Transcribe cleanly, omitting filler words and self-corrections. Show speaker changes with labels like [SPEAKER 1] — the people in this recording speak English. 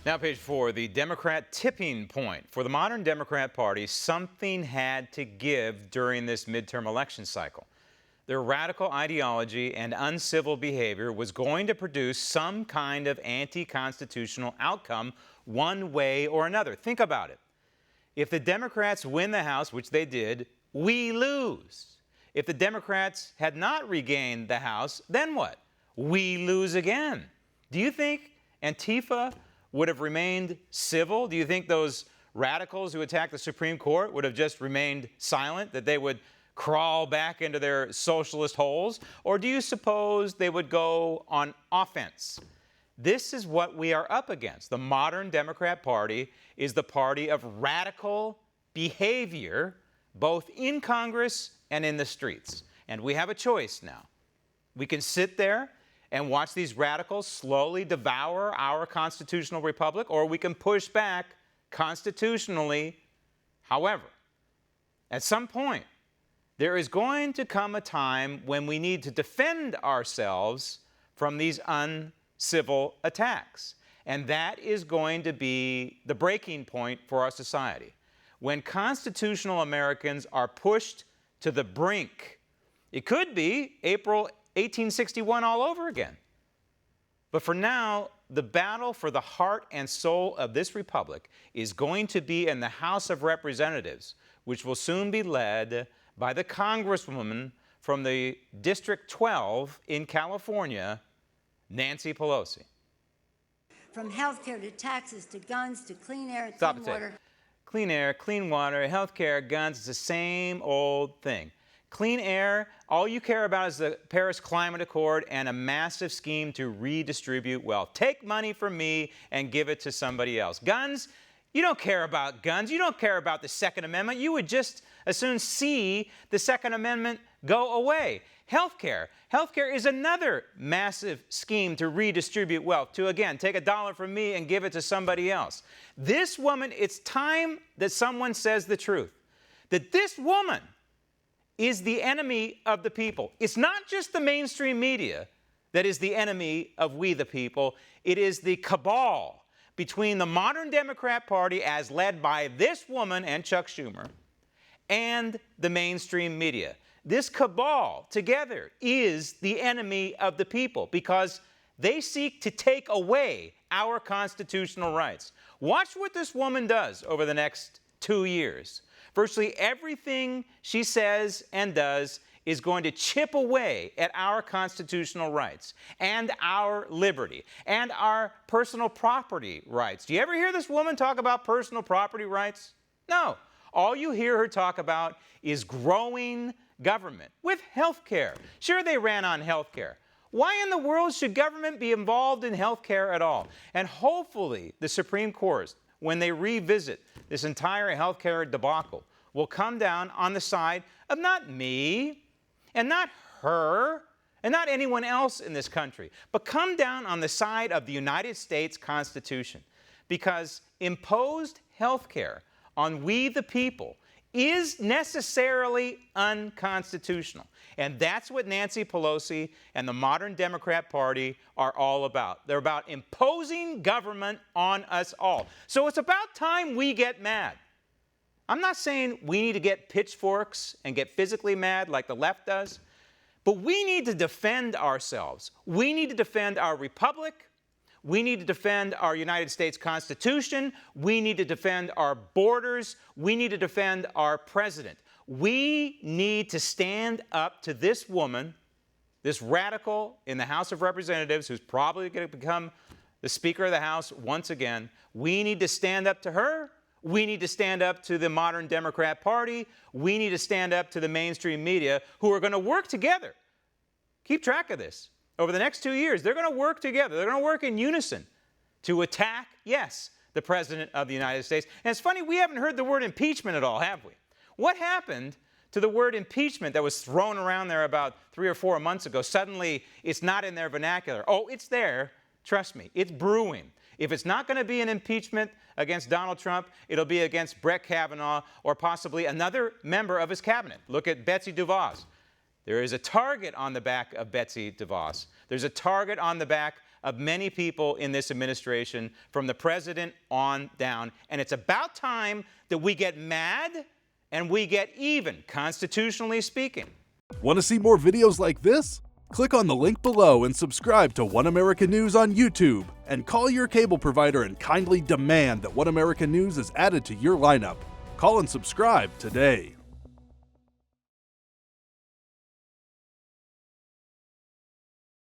[SPEAKER 1] Now, page 4, the Democrat tipping point. For the modern Democrat Party, something had to give during this midterm election cycle. Their radical ideology and uncivil behavior was going to produce some kind of anti-constitutional outcome one way or another. Think about it. If the Democrats win the House, which they did, we lose. If the Democrats had not regained the House, then what? We lose again. Do you think Antifa would have remained civil? Do you think those radicals who attacked the Supreme Court would have just remained silent, that they would crawl back into their socialist holes? Or do you suppose they would go on offense? This is what we are up against. The modern Democrat Party is the party of radical behavior, both in Congress and in the streets. And we have a choice now. We can sit there and watch these radicals slowly devour our constitutional republic, or we can push back constitutionally. However, at some point, there is going to come a time when we need to defend ourselves from these uncivil attacks. And that is going to be the breaking point for our society. When constitutional Americans are pushed to the brink, it could be April 1861 all over again. But for now, the battle for the heart and soul of this republic is going to be in the House of Representatives, which will soon be led by the Congresswoman from the District 12 in California, Nancy Pelosi.
[SPEAKER 2] From health care to taxes to guns to clean air,
[SPEAKER 1] Stop
[SPEAKER 2] clean
[SPEAKER 1] it.
[SPEAKER 2] water.
[SPEAKER 1] Clean air, clean water, health care, guns, it's the same old thing. Clean air, all you care about is the Paris Climate Accord and a massive scheme to redistribute wealth. Take money from me and give it to somebody else. Guns, you don't care about guns. You don't care about the Second Amendment. You would just as soon see the Second Amendment go away. Healthcare. Healthcare is another massive scheme to redistribute wealth, to, again, take $1 from me and give it to somebody else. This woman, it's time that someone says the truth. That this woman is the enemy of the people. It's not just the mainstream media that is the enemy of we the people. It is the cabal between the modern Democrat Party, as led by this woman and Chuck Schumer, and the mainstream media. This cabal together is the enemy of the people because they seek to take away our constitutional rights. Watch what this woman does over the next 2 years. Virtually everything she says and does is going to chip away at our constitutional rights and our liberty and our personal property rights. Do you ever hear this woman talk about personal property rights? No. All you hear her talk about is growing government with health care. Sure, they ran on health care. Why in the world should government be involved in health care at all? And hopefully the Supreme Court, when they revisit this entire health care debacle, will come down on the side of not me and not her and not anyone else in this country, but come down on the side of the United States Constitution, because imposed health care on we the people is necessarily unconstitutional. And that's what Nancy Pelosi and the modern Democrat Party are all about. They're about imposing government on us all. So it's about time we get mad. I'm not saying we need to get pitchforks and get physically mad like the left does, but we need to defend ourselves. We need to defend our republic. We need to defend our United States Constitution. We need to defend our borders. We need to defend our president. We need to stand up to this woman, this radical in the House of Representatives, who's probably going to become the Speaker of the House once again. We need to stand up to her. We need to stand up to the modern Democrat Party. We need to stand up to the mainstream media, who are going to work together. Keep track of this. Over the next 2 years, they're going to work together. They're going to work in unison to attack, yes, the President of the United States. And it's funny, we haven't heard the word impeachment at all, have we? What happened to the word impeachment that was thrown around there about 3 or 4 months ago? Suddenly, it's not in their vernacular. Oh, it's there. Trust me, it's brewing. If it's not going to be an impeachment against Donald Trump, it'll be against Brett Kavanaugh or possibly another member of his cabinet. Look at Betsy DeVos. There is a target on the back of Betsy DeVos. There's a target on the back of many people in this administration, from the president on down. And it's about time that we get mad and we get even, constitutionally speaking.
[SPEAKER 3] Want to see more videos like this? Click on the link below and subscribe to One American News on YouTube. And call your cable provider and kindly demand that One American News is added to your lineup. Call and subscribe today.